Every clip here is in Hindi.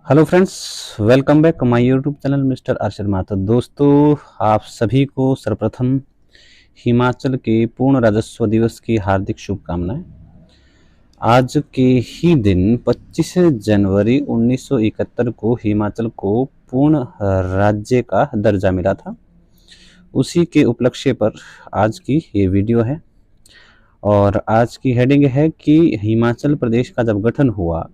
Hello friends, welcome back my YouTube channel mister Arshad Mathur. दोस्तों, आप सभी को सर्वप्रथम हिमाचल के पूर्ण राज्योत्सव दिवस की हार्दिक शुभकामनाएं। आज के ही दिन 25 जनवरी 1971 को हिमाचल को पूर्ण राज्य का दर्जा मिला था। उसी के उपलक्ष्य पर आज की ये वीडियो है और आज की हेडिंग है कि हिमाचल प्रदेश का जब गठन हुआ,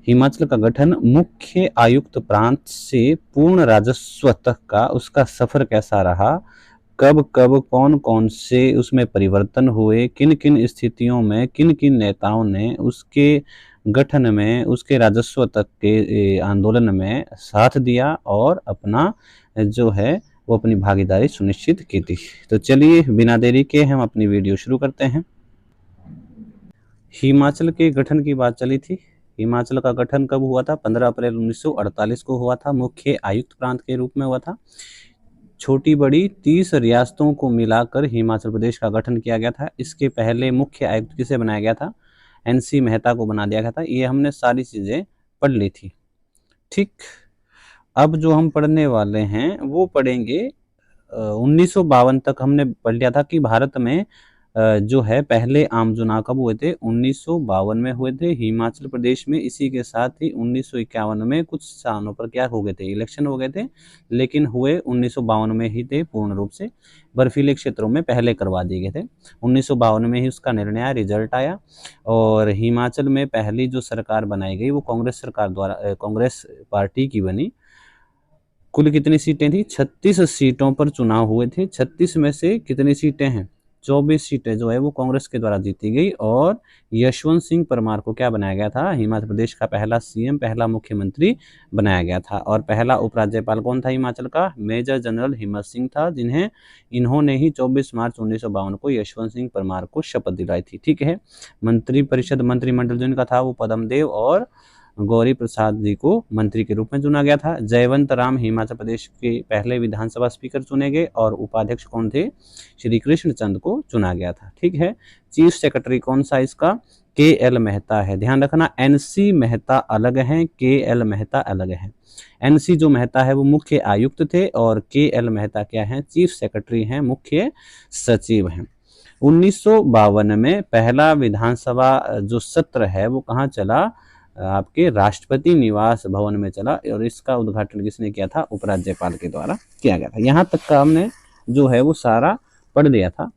हिमाचल का गठन मुख्य आयुक्त प्रांत से पूर्ण राजस्व तक का उसका सफर कैसा रहा, कब कब कौन कौन से उसमें परिवर्तन हुए, किन किन स्थितियों में किन किन नेताओं ने उसके गठन में उसके राजस्व तक के आंदोलन में साथ दिया और अपना जो है वो अपनी भागीदारी सुनिश्चित की थी। तो चलिए बिना देरी के हम अपनी वीडियो शुरू करते हैं। हिमाचल के गठन की बात चली थी। हिमाचल का गठन कब हुआ था? 15 अप्रैल 1948 को हुआ था। मुख्य आयुक्त प्रांत के रूप में हुआ था। छोटी बड़ी 30 रियासतों को मिलाकर हिमाचल प्रदेश का गठन किया गया था। इसके पहले मुख्य आयुक्त किसे बनाया गया था? NC मेहता को बना दिया गया था। ये हमने सारी चीजें पढ़ ली थी। ठीक, अब जो हम पढ़ने वाले हैं वो पढ़ेंगे 1952 तक। हमने पढ़ लिया था कि भारत में जो है पहले आम चुनाव कब हुए थे? 1952 में हुए थे हिमाचल प्रदेश में। इसी के साथ ही 1951 में कुछ स्थानों पर क्या हो गए थे? इलेक्शन हो गए थे, लेकिन हुए 1952 में ही थे। पूर्ण रूप से बर्फीले क्षेत्रों में पहले करवा दिए गए थे। 1952 में ही उसका निर्णय आया, रिजल्ट आया और हिमाचल में पहली जो सरकार बनाई गई वो कांग्रेस सरकार द्वारा, कांग्रेस पार्टी की बनी। कुल कितनी सीटें थी? 36 सीटों पर चुनाव हुए थे। 36 में से कितनी सीटें हैं? 24 सीटें जो है वो कांग्रेस के द्वारा जीती गई और यशवंत सिंह परमार को क्या बनाया गया था? हिमाचल प्रदेश का पहला CM, पहला मुख्यमंत्री बनाया गया था। और पहला उपराज्यपाल कौन था हिमाचल का? मेजर जनरल हिम्मत सिंह था, इन्होंने ही 24 मार्च 1952 को यशवंत सिंह परमार को शपथ दिलाई थी। ठीक है। मंत्रिपरिषद, मंत्रिमंडल जिनका था वो पद्मदेव और गौरी प्रसाद जी को मंत्री के रूप में चुना गया था। जयवंत राम हिमाचल प्रदेश के पहले विधानसभा स्पीकर चुने गए और उपाध्यक्ष कौन थे? श्री कृष्ण चंद को चुना गया था। ठीक है। चीफ सेक्रेटरी कौन सा इसका? KL मेहता है। ध्यान रखना, NC मेहता अलग है, KL मेहता अलग है। NC जो मेहता है वो मुख्य आयुक्त थे और KL मेहता क्या है? चीफ सेक्रेटरी हैं, मुख्य सचिव हैं। 1952 में पहला विधानसभा जो सत्र है वो कहाँ चला? आपके राष्ट्रपति निवास भवन में चला और इसका उद्घाटन किसने किया था? उपराज्यपाल के द्वारा किया गया था। यहाँ तक का हमने जो है वो सारा पढ़ लिया था।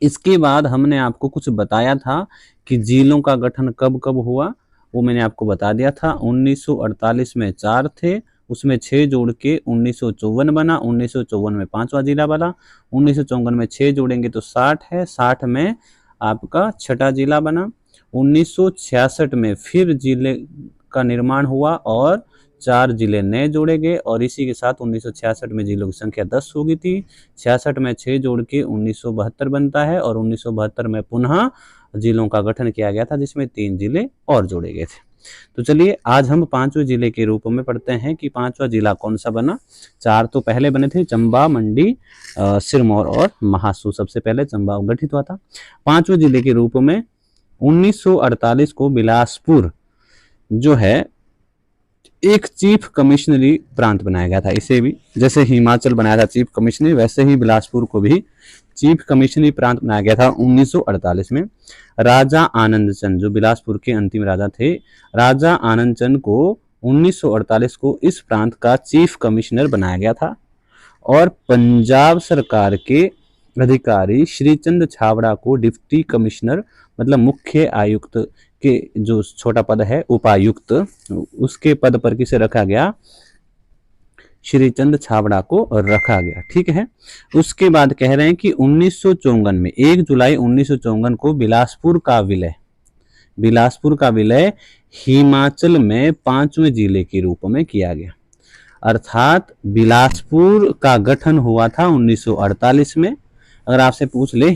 इसके बाद हमने आपको कुछ बताया था कि जिलों का गठन कब कब हुआ, वो मैंने आपको बता दिया था। 1948 में 4 थे, उसमें 6 जोड़ के 1954 बना। 1954 में 5वां जिला बना। 1954 में 6 जोड़ेंगे तो 60 है। 60 में आपका 6ठा जिला बना। 1966 में फिर जिले का निर्माण हुआ और 4 जिले नए जोड़े गए और इसी के साथ 1966 में जिलों की संख्या 10 हो गई थी। 66 में 6 जोड़ के 1972 बनता है और 1972 में पुनः जिलों का गठन किया गया था जिसमें 3 जिले और जोड़े गए थे। तो चलिए आज हम 5वें जिले के रूप में पढ़ते हैं कि 5वां जिला कौन सा बना। 4 तो पहले बने थे, चंबा, मंडी, सिरमौर और महासू। सबसे पहले चंबा गठित हुआ था। 5वें जिले के रूप में 1948 को बिलासपुर जो है एक चीफ कमिश्नरी प्रांत बनाया गया था। इसे भी जैसे हिमाचल बनाया था चीफ कमिश्नरी, वैसे ही बिलासपुर को भी चीफ कमिश्नरी प्रांत बनाया गया था 1948 में। राजा आनंद चंद जो बिलासपुर के अंतिम राजा थे, राजा आनंद चंद को 1948 को इस प्रांत का चीफ कमिश्नर बनाया गया था और पंजाब सरकार के अधिकारी श्रीचंद छाबड़ा को डिप्टी कमिश्नर, मतलब मुख्य आयुक्त के जो छोटा पद है उपायुक्त, उसके पद पर किसे रखा गया? श्रीचंद छाबड़ा को रखा गया। ठीक है। उसके बाद कह रहे हैं कि 1954 में 1 जुलाई 1954 को बिलासपुर का विलय हिमाचल में 5वें जिले के रूप में किया गया। अर्थात बिलासपुर का गठन हुआ था 1948 में। अगर आपसे पूछ ले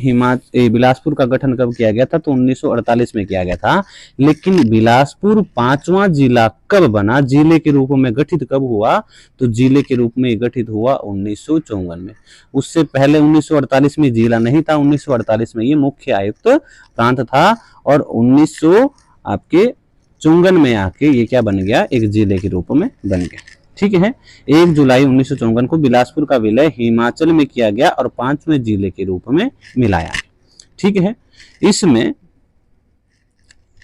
बिलासपुर का गठन कब किया गया था तो 1948 में किया गया था, लेकिन बिलासपुर 5वां जिला कब बना, जिले के रूप में गठित कब हुआ? तो जिले के रूप में गठित हुआ 1954 में। उससे पहले 1948 में जिला नहीं था। 1948 में ये मुख्य आयुक्त प्रांत था और 1900 आपके 1954 में आके ये क्या बन गया, एक जिले के रूप में बन गया। ठीक है, 1 जुलाई 1954 को बिलासपुर का विलय हिमाचल में किया गया और 5वें जिले के रूप में मिलाया गया। ठीक है, इसमें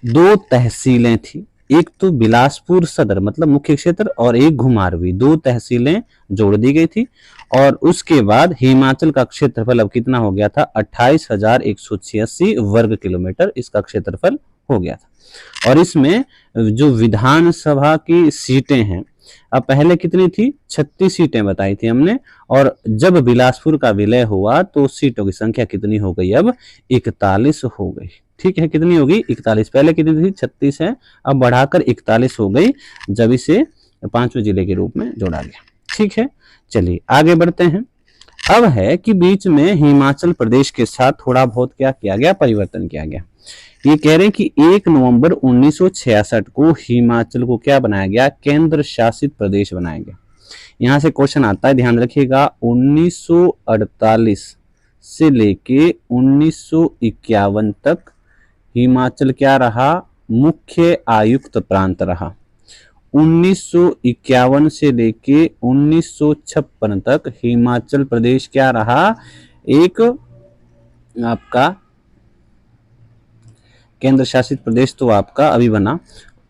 2 तहसीलें थी, एक तो बिलासपुर सदर मतलब मुख्य क्षेत्र और एक घुमारवी, 2 तहसीलें जोड़ दी गई थी। और उसके बाद हिमाचल का क्षेत्रफल अब कितना हो गया था, 28,186 वर्ग किलोमीटर इसका क्षेत्रफल हो गया था। और इसमें जो विधानसभा की सीटें हैं, अब पहले कितनी थी, 36 सीटें बताई थी हमने, और जब बिलासपुर का विलय हुआ तो सीटों की संख्या कितनी हो गई, अब 41 हो गई। ठीक है, कितनी होगी, 41। पहले कितनी थी, 36 है, अब बढ़ाकर 41 हो गई जब इसे 5वें जिले के रूप में जोड़ा गया। ठीक है, चलिए आगे बढ़ते हैं। अब है कि बीच में हिमाचल प्रदेश के साथ थोड़ा बहुत क्या किया गया, परिवर्तन किया गया। ये कह रहे हैं कि 1 नवंबर 1966 को हिमाचल को क्या बनाया गया, केंद्र शासित प्रदेश बनाया गया। यहां से क्वेश्चन आता है, ध्यान रखिएगा, 1948 से लेके 1951 तक हिमाचल क्या रहा, मुख्य आयुक्त प्रांत रहा। 1951 से लेके 1956 तक हिमाचल प्रदेश क्या रहा, एक आपका केंद्र शासित प्रदेश तो आपका अभी बना।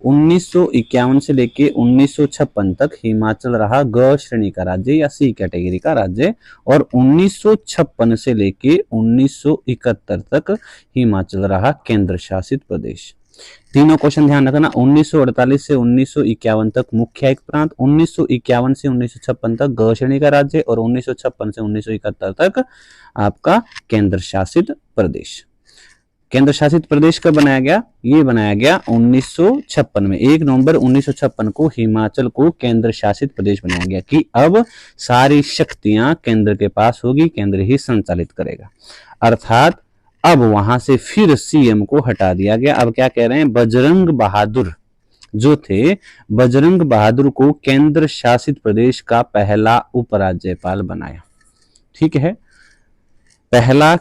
1951 से लेके 1956 तक हिमाचल रहा ग श्रेणी का राज्य या सी कैटेगरी का राज्य, और 1956 से लेके 1971 तक हिमाचल रहा केंद्र शासित प्रदेश। तीनों क्वेश्चन ध्यान रखना, 1948 से 1951 तक मुख्य आयुक्त प्रांत, 1951 से 1956 तक ग श्रेणी का राज्य, और 1956 से 1971 तक आपका केंद्र शासित प्रदेश। केंद्र शासित प्रदेश कब बनाया गया, ये बनाया गया 1956 में। 1 नवंबर 1956 को हिमाचल को केंद्र शासित प्रदेश बनाया गया कि अब सारी शक्तियां केंद्र के पास होगी, केंद्र ही संचालित करेगा। अर्थात अब वहां से फिर सीएम को हटा दिया गया। अब क्या कह रहे हैं, बजरंग बहादुर जो थे, बजरंग बहादुर को केंद्र शासित प्रदेश का पहला उपराज्यपाल बनाया। ठीक है, पहला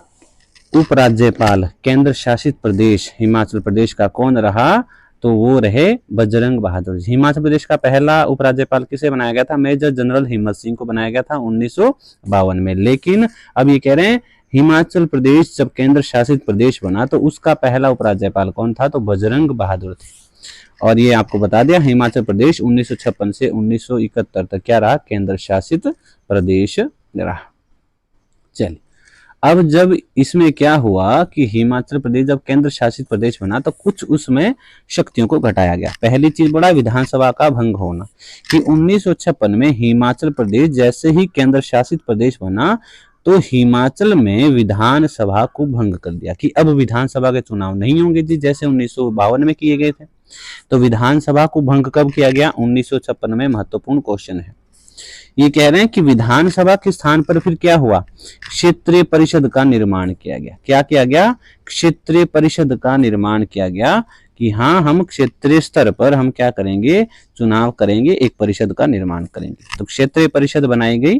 उपराज्यपाल केंद्र शासित प्रदेश हिमाचल प्रदेश का कौन रहा, तो वो रहे बजरंग बहादुर। हिमाचल प्रदेश का पहला उपराज्यपाल किसे बनाया गया था, मेजर जनरल हिम्मत सिंह को बनाया गया था 1952 में। लेकिन अब ये कह रहे हैं हिमाचल प्रदेश जब केंद्र शासित प्रदेश बना तो उसका पहला उपराज्यपाल कौन था, तो बजरंग बहादुर थे। और ये आपको बता दिया हिमाचल प्रदेश 1956 से 1971 तक क्या रहा, केंद्र शासित प्रदेश रहा। चलिए, अब जब इसमें क्या हुआ कि हिमाचल प्रदेश जब केंद्र शासित प्रदेश बना तो कुछ उसमें शक्तियों को घटाया गया। पहली चीज बड़ा विधानसभा का भंग होना, कि 1956 में हिमाचल प्रदेश जैसे ही केंद्र शासित प्रदेश बना तो हिमाचल में विधानसभा को भंग कर दिया कि अब विधानसभा के चुनाव नहीं होंगे जी, जैसे 1952 में किए गए थे। तो विधानसभा को भंग कब किया गया, 1956 में। महत्वपूर्ण क्वेश्चन है। ये कह रहे हैं कि विधानसभा के स्थान पर फिर क्या हुआ, क्षेत्रीय परिषद का निर्माण किया गया। क्या किया गया, क्षेत्रीय परिषद का निर्माण किया गया कि हाँ, हम क्षेत्रीय स्तर पर हम क्या करेंगे, चुनाव करेंगे, एक परिषद का निर्माण करेंगे। तो क्षेत्रीय परिषद बनाई गई।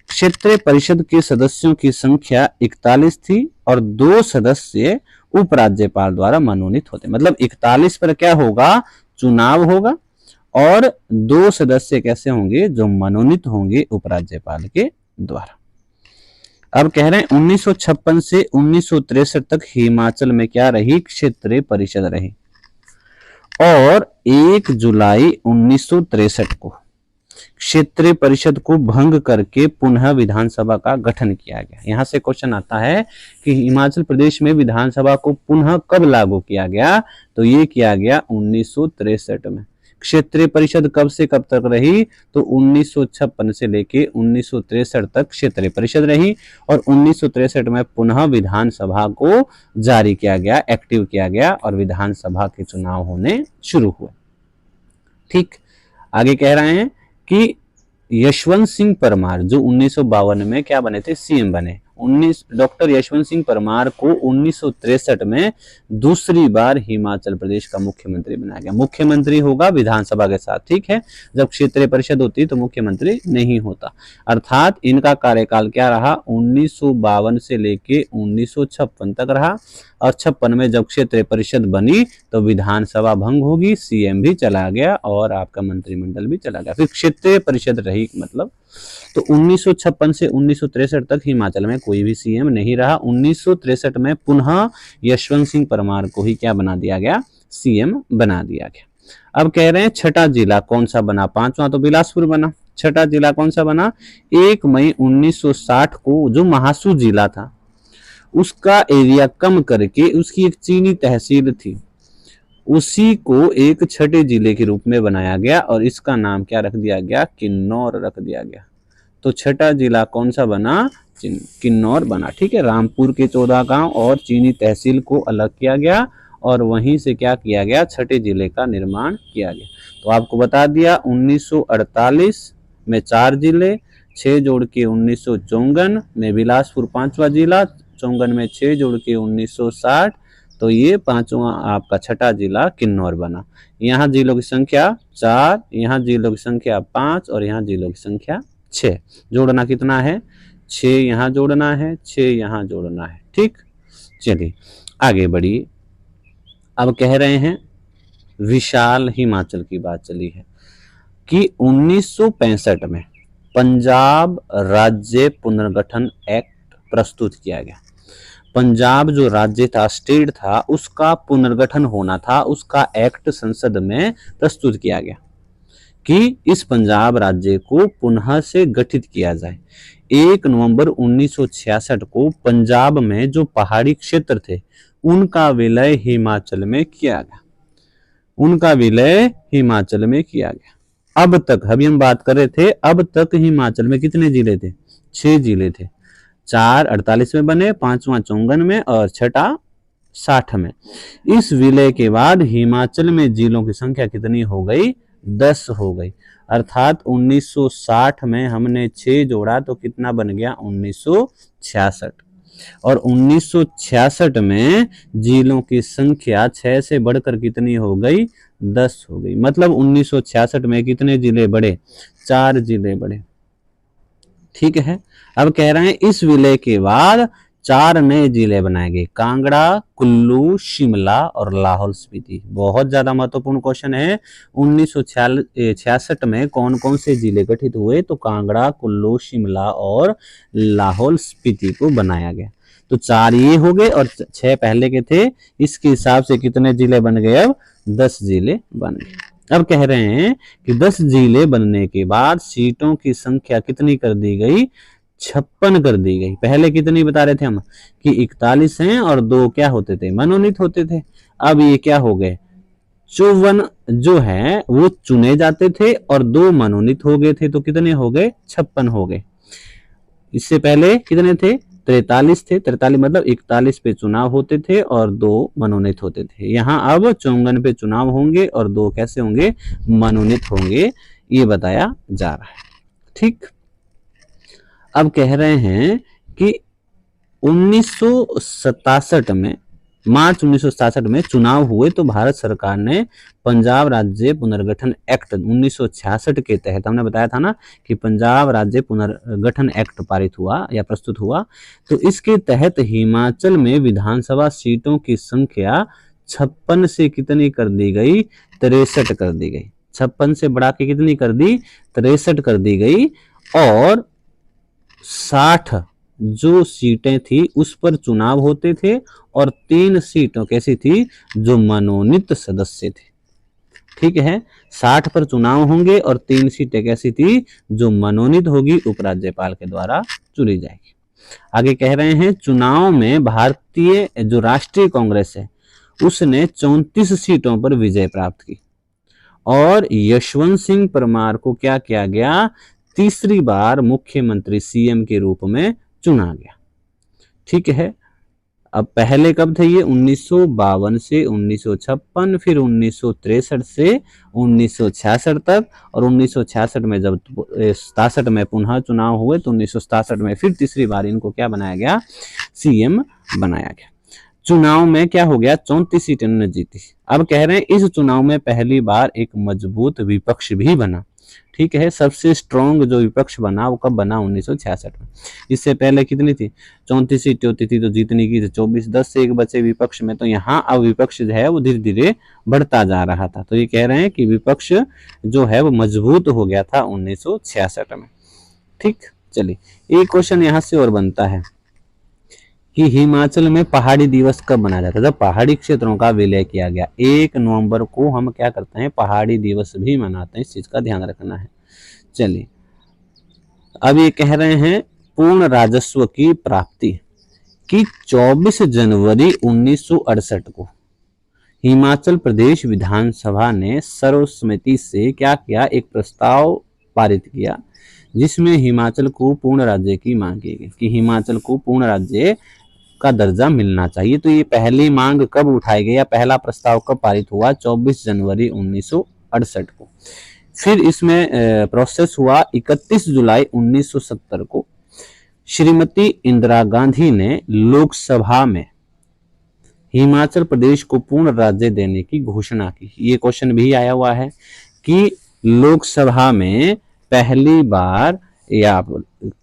क्षेत्रीय परिषद के सदस्यों की संख्या 41 थी और 2 सदस्य उपराज्यपाल द्वारा मनोनीत होते। मतलब 41 पर क्या होगा, चुनाव होगा, और 2 सदस्य कैसे होंगे, जो मनोनीत होंगे उपराज्यपाल के द्वारा। अब कह रहे हैं 1956 से 1963 तक हिमाचल में क्या रही, क्षेत्रीय परिषद रही। और 1 जुलाई 1963 को क्षेत्रीय परिषद को भंग करके पुनः विधानसभा का गठन किया गया। यहां से क्वेश्चन आता है कि हिमाचल प्रदेश में विधानसभा को पुनः कब लागू किया गया, तो ये किया गया 1963 में। क्षेत्रीय परिषद कब से कब तक रही, तो 1956 से लेके 1963 तक क्षेत्रीय परिषद रही, और 1963 में पुनः विधानसभा को जारी किया गया, एक्टिव किया गया, और विधानसभा के चुनाव होने शुरू हुए। ठीक, आगे कह रहे हैं कि यशवंत सिंह परमार जो 1952 में क्या बने थे, सीएम बने। डॉक्टर यशवंत सिंह परमार को 1963 में दूसरी बार हिमाचल प्रदेश का मुख्यमंत्री बनाया गया। मुख्यमंत्री होगा विधानसभा के साथ, ठीक है। जब क्षेत्रीय परिषद होती तो मुख्यमंत्री नहीं होता। अर्थात इनका कार्यकाल क्या रहा, 1952 से लेके 1956 तक रहा, और 56 में जब क्षेत्रीय परिषद बनी तो विधानसभा भंग होगी, सीएम भी चला गया और आपका मंत्रिमंडल भी चला गया। फिर क्षेत्रीय परिषद रही, मतलब तो 1956 से 1963 तक हिमाचल में कोई भी सीएम नहीं रहा। 1963 में पुनः यशवंत सिंह परमार को ही क्या बना दिया गया, सीएम बना दिया गया। अब कह रहे हैं छठा जिला कौन सा बना, पांचवा तो बिलासपुर बना, छठा जिला कौन सा बना, 1 मई 1960 को जो महासू जिला था उसका एरिया कम करके उसकी एक चीनी तहसील थी, उसी को एक छठे जिले के रूप में बनाया गया और इसका नाम क्या रख दिया गया, किन्नौर रख दिया गया। तो छठा जिला कौन सा बना, किन्नौर बना। ठीक है, रामपुर के 14 गांव और चीनी तहसील को अलग किया गया और वहीं से क्या किया गया, छठे जिले का निर्माण किया गया। तो आपको बता दिया 1948 में 4 जिले, 6 जोड़ के 1954 में बिलासपुर 5वां जिला, 54 में 6 जोड़ के 1960, तो ये 5वां आपका छठा जिला किन्नौर बना। यहाँ जिलों की संख्या 4, यहाँ जिलों की संख्या 5 और यहाँ जिलों की संख्या 6। जोड़ना कितना है, 6 यहाँ जोड़ना है, 6 यहाँ जोड़ना है। ठीक, चलिए आगे बढ़िए। अब कह रहे हैं विशाल हिमाचल की बात चली है कि 1965 में पंजाब राज्य पुनर्गठन एक्ट प्रस्तुत किया गया। पंजाब जो राज्य था, स्टेट था, उसका पुनर्गठन होना था, उसका एक्ट संसद में प्रस्तुत किया गया कि इस पंजाब राज्य को पुनः से गठित किया जाए। 1 नवंबर 1966 को पंजाब में जो पहाड़ी क्षेत्र थे उनका विलय हिमाचल में किया गया, उनका विलय हिमाचल में किया गया। अब तक अभी हम बात कर रहे थे, अब तक हिमाचल में कितने जिले थे, 6 जिले थे, 4 48 में बने, 5वां 54 में और छठा 60 में। इस विलय के बाद हिमाचल में जिलों की संख्या कितनी हो गई, 10 हो गई। अर्थात 1960 में हमने 6 जोड़ा तो कितना बन गया, 1966, और 1966 में जिलों की संख्या 6 से बढ़कर कितनी हो गई, 10 हो गई। मतलब 1966 में कितने जिले बढ़े, 4 जिले बढ़े। ठीक है, अब कह रहे हैं इस विलय के बाद 4 नए जिले बनाए गए, कांगड़ा, कुल्लू, शिमला और लाहौल स्पीति। बहुत ज्यादा महत्वपूर्ण क्वेश्चन है। 1966 में कौन कौन से जिले गठित हुए, तो कांगड़ा, कुल्लू, शिमला और लाहौल स्पीति को बनाया गया। तो 4 ये हो गए और 6 पहले के थे। इसके हिसाब से कितने जिले बन गए, अब 10 जिले बन गए। अब कह रहे हैं कि 10 जिले बनने के बाद सीटों की संख्या कितनी कर दी गई, 56 कर दी गई। पहले कितनी बता रहे थे हम कि 41 हैं और 2 क्या होते थे, मनोनीत होते थे। अब ये क्या हो गए, 54 जो है वो चुने जाते थे और 2 मनोनीत हो गए थे, तो कितने हो गए, 56 हो गए। इससे पहले कितने थे, 43 थे। 43 मतलब 41 पे चुनाव होते थे और 2 मनोनीत होते थे। यहाँ अब 54 पे चुनाव होंगे और 2 कैसे होंगे, मनोनीत होंगे, ये बताया जा रहा है। ठीक, अब कह रहे हैं कि 1967 में, मार्च 1967 में चुनाव हुए तो भारत सरकार ने पंजाब राज्य पुनर्गठन एक्ट 1966 के तहत, हमने बताया था ना कि पंजाब राज्य पुनर्गठन एक्ट पारित हुआ या प्रस्तुत हुआ, तो इसके तहत हिमाचल में विधानसभा सीटों की संख्या 56 से कितनी कर दी गई, 63 कर दी गई। 56 से बढ़ा के कितनी कर दी, 63 कर दी गई। और 60 जो सीटें थी उस पर चुनाव होते थे और 3 सीटों कैसी थी, जो मनोनीत सदस्य थे। ठीक है, 60 पर चुनाव होंगे और 3 सीटें कैसी थी, जो मनोनीत होगी, उपराज्यपाल के द्वारा चुनी जाएगी। आगे कह रहे हैं चुनाव में भारतीय जो राष्ट्रीय कांग्रेस है उसने 34 सीटों पर विजय प्राप्त की और यशवंत सिंह परमार को क्या किया गया, तीसरी बार मुख्यमंत्री सीएम के रूप में चुना गया। ठीक है, अब पहले कब थे ये, 1952 से 1956, फिर 1963 से 1966 तक, और 1966 में जब 67 में पुनः चुनाव हुए तो 1967 में फिर तीसरी बार इनको क्या बनाया गया, सीएम बनाया गया। चुनाव में क्या हो गया, 34 सीटें जीती। अब कह रहे हैं इस चुनाव में पहली बार एक मजबूत विपक्ष भी बना। ठीक है। सबसे स्ट्रॉन्ग जो विपक्ष बना वो कब बना? 1966 में। इससे पहले कितनी थी? 34 सीटें होती थी तो जीतने की थी 24, 10 से एक बचे विपक्ष में। तो यहाँ अब विपक्ष जो है वो धीरे धीरे बढ़ता जा रहा था। तो ये कह रहे हैं कि विपक्ष जो है वो मजबूत हो गया था 1966 में। ठीक, चलिए एक क्वेश्चन यहाँ से और बनता है कि हिमाचल में पहाड़ी दिवस कब मनाया जाता है? जब पहाड़ी क्षेत्रों का विलय किया गया 1 नवंबर को हम क्या करते हैं? पहाड़ी दिवस भी मनाते हैं। इस चीज का ध्यान रखना है। चलिए अब ये कह रहे हैं पूर्ण राजस्व की प्राप्ति कि 24 जनवरी 1968 को हिमाचल प्रदेश विधानसभा ने सर्वसम्मति से क्या किया? एक प्रस्ताव पारित किया जिसमें हिमाचल को पूर्ण राज्य की मांग की गई कि हिमाचल को पूर्ण राज्य का दर्जा मिलना चाहिए। तो ये पहली मांग कब उठाई गई या पहला प्रस्ताव कब पारित हुआ? 24 जनवरी 1968 को। फिर इसमें प्रोसेस हुआ 31 जुलाई 1970 को श्रीमती इंदिरा गांधी ने लोकसभा में हिमाचल प्रदेश को पूर्ण राज्य देने की घोषणा की। ये क्वेश्चन भी आया हुआ है कि लोकसभा में पहली बार या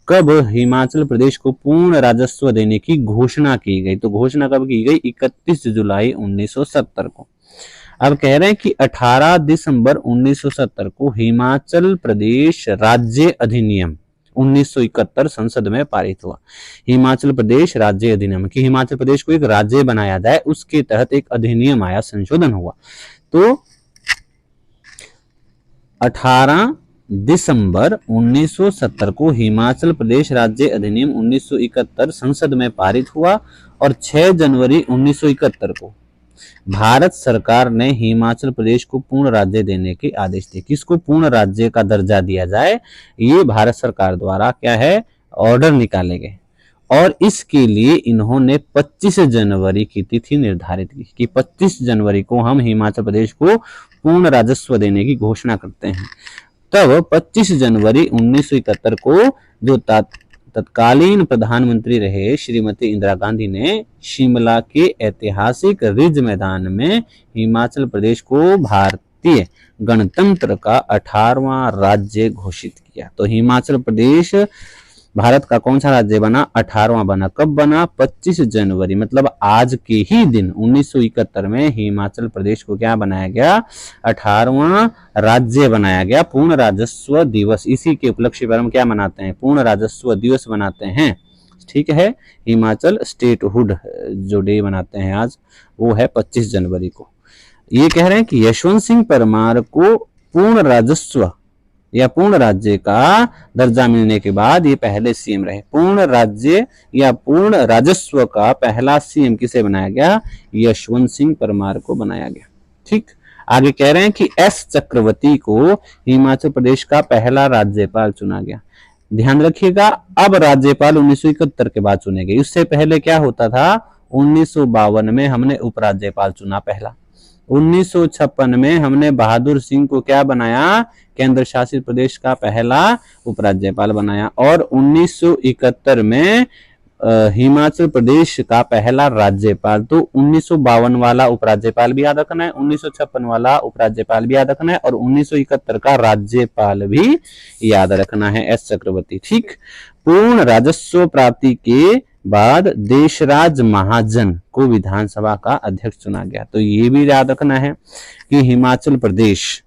कब हिमाचल प्रदेश को पूर्ण राजस्व देने की घोषणा की गई? तो घोषणा कब की गई? 31 जुलाई 1970 को। अब कह रहे हैं कि 18 दिसंबर 1970 को हिमाचल प्रदेश राज्य अधिनियम 1971 संसद में पारित हुआ। हिमाचल प्रदेश राज्य अधिनियम कि हिमाचल प्रदेश को एक राज्य बनाया जाए, उसके तहत एक अधिनियम आया, संशोधन हुआ। तो 18 दिसंबर 1970 को हिमाचल प्रदेश राज्य अधिनियम 1971 संसद में पारित हुआ और 6 जनवरी 1971 को भारत सरकार ने हिमाचल प्रदेश को पूर्ण राज्य देने के आदेश दिए। किसको पूर्ण राज्य का दर्जा दिया जाए? ये भारत सरकार द्वारा क्या है? ऑर्डर निकाले गए और इसके लिए इन्होंने 25 जनवरी की तिथि निर्धारित की कि 25 जनवरी को हम हिमाचल प्रदेश को पूर्ण राजस्व देने की घोषणा करते हैं। तब 25 जनवरी 1971 को जो तत्कालीन प्रधानमंत्री रहे श्रीमती इंदिरा गांधी ने शिमला के ऐतिहासिक रिज मैदान में हिमाचल प्रदेश को भारतीय गणतंत्र का 18वां राज्य घोषित किया। तो हिमाचल प्रदेश भारत का कौन सा राज्य बना? 18वां बना। कब बना? 25 जनवरी, मतलब आज के ही दिन 1971 में हिमाचल प्रदेश को क्या बनाया गया? 18वां राज्य बनाया गया। पूर्ण राजस्व दिवस, इसी के उपलक्ष्य पर हम क्या मनाते हैं? पूर्ण राजस्व दिवस मनाते हैं। ठीक है, हिमाचल स्टेटहुड जो डे मनाते हैं आज, वो है 25 जनवरी को। ये कह रहे हैं कि यशवंत सिंह परमार को पूर्ण राजस्व या पूर्ण राज्य का दर्जा मिलने के बाद ये पहले सीएम रहे। पूर्ण राज्य या पूर्ण राजस्व का पहला सीएम किसे बनाया गया? यशवंत सिंह परमार को बनाया गया। ठीक, आगे कह रहे हैं कि एस चक्रवर्ती को हिमाचल प्रदेश का पहला राज्यपाल चुना गया। ध्यान रखिएगा, अब राज्यपाल 1971 के बाद चुने गए। उससे पहले क्या होता था? 1952 में हमने उपराज्यपाल चुना पहला। 1956 में हमने बहादुर सिंह को क्या बनाया? केंद्र शासित प्रदेश का पहला उपराज्यपाल बनाया। और 1971 में हिमाचल प्रदेश का पहला राज्यपाल। तो 1952 वाला उपराज्यपाल भी याद रखना है, 1956 वाला उपराज्यपाल भी याद रखना है और 1971 का राज्यपाल भी याद रखना है, एस चक्रवर्ती। ठीक, पूर्ण राजस्व प्राप्ति के बाद देशराज महाजन को विधानसभा का अध्यक्ष चुना गया। तो ये भी याद रखना है कि हिमाचल प्रदेश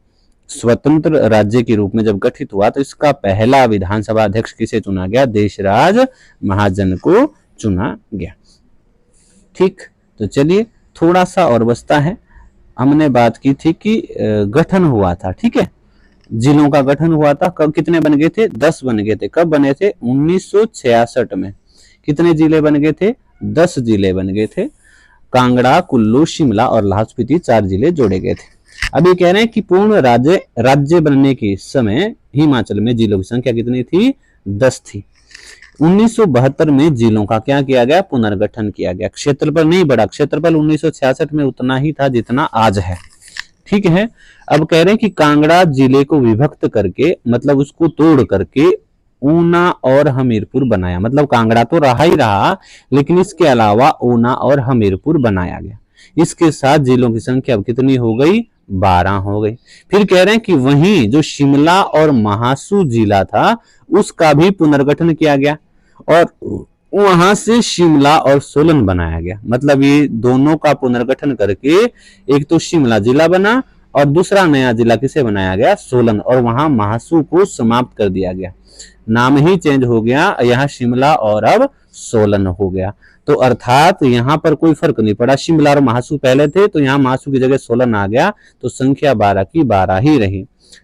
स्वतंत्र राज्य के रूप में जब गठित हुआ तो इसका पहला विधानसभा अध्यक्ष किसे चुना गया? देशराज महाजन को चुना गया। ठीक, तो चलिए थोड़ा सा और बचता है। हमने बात की थी कि गठन हुआ था, ठीक है, जिलों का गठन हुआ था। कब कितने बन गए थे? 10 बन गए थे। कब बने थे? 1966 में। कितने जिले बन गए थे? 10 जिले बन गए थे। कांगड़ा, कुल्लू, शिमला और लाहौल स्पीति 4 जिले जोड़े गए थे। अब ये कह रहे हैं कि पूर्ण राज्य बनने के समय हिमाचल में जिलों की संख्या कितनी थी? 10 थी। 1972 में जिलों का क्या किया गया? पुनर्गठन किया गया। क्षेत्रफल नहीं बढ़ा, क्षेत्रफल 1966 में उतना ही था जितना आज है। ठीक है, अब कह रहे हैं कि कांगड़ा जिले को विभक्त करके, मतलब उसको तोड़ करके ऊना और हमीरपुर बनाया। मतलब कांगड़ा तो रहा ही रहा, लेकिन इसके अलावा ऊना और हमीरपुर बनाया गया। इसके साथ जिलों की संख्या अब कितनी हो गई? 12 हो गई। फिर कह रहे हैं कि वहीं जो शिमला और महासू जिला था उसका भी पुनर्गठन किया गया और वहां से शिमला और सोलन बनाया गया। मतलब ये दोनों का पुनर्गठन करके एक तो शिमला जिला बना और दूसरा नया जिला किसे बनाया गया, सोलन, और वहां महासू को समाप्त कर दिया गया। नाम ही चेंज हो गया, यहाँ शिमला और अब सोलन हो गया। तो अर्थात यहाँ पर कोई फर्क नहीं पड़ा, शिमला और महासू पहले थे तो यहाँ महासू की जगह सोलन आ गया, तो संख्या 12 की 12 ही रही।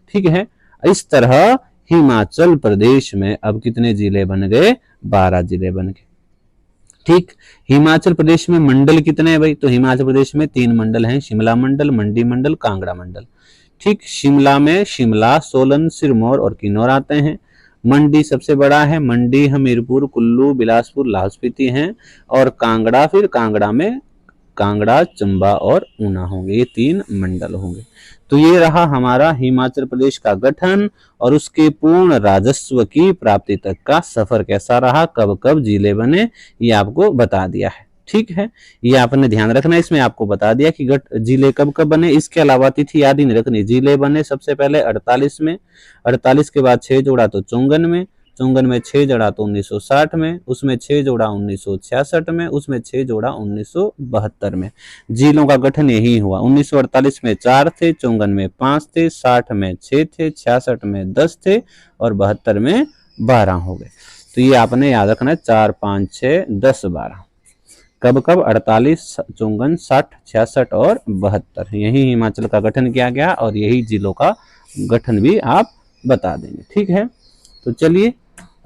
ठीक है, इस तरह हिमाचल प्रदेश में अब कितने जिले बन गए, 12 जिले बन गए। ठीक, हिमाचल प्रदेश में मंडल कितने हैं भाई, तो हिमाचल प्रदेश में 3 मंडल हैं, शिमला मंडल, मंडी मंडल, कांगड़ा मंडल। ठीक, शिमला में शिमला, सोलन, सिरमौर और किन्नौर आते हैं। मंडी सबसे बड़ा है, मंडी, हमीरपुर, कुल्लू, बिलासपुर, लाहौल स्पीति हैं। और कांगड़ा, फिर कांगड़ा में कांगड़ा, चंबा और ऊना होंगे, ये 3 मंडल होंगे। तो ये रहा हमारा हिमाचल प्रदेश का गठन और उसके पूर्ण राजस्व की प्राप्ति तक का सफर कैसा रहा, कब कब जिले बने, ये आपको बता दिया है। ठीक है, ये आपने ध्यान रखना, इसमें आपको बता दिया कि जिले कब कब बने। इसके अलावा तिथि याद ही नहीं रखनी। जिले बने सबसे पहले 48 में, 48 के बाद 6 जोड़ा तो 54 में, 54 में 6 जोड़ा तो 1960 में, उसमें 6 जोड़ा 1966 में, उसमें 6 जोड़ा 1972 में। जिलों का गठन यही हुआ। 1948 में 4 थे, 54 में 5 थे, 60 में 6 थे, 66 में 10 थे और 72 में 12 हो गए। तो ये आपने याद रखना है, 4, 5, 6, 10, 12। कब कब, 48, 54, 60, 66 और 72। यही हिमाचल का गठन किया गया और यही जिलों का गठन भी आप बता देंगे। ठीक है, तो चलिए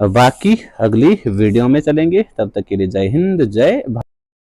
बाकी अगली वीडियो में चलेंगे। तब तक के लिए जय हिंद, जय भारत।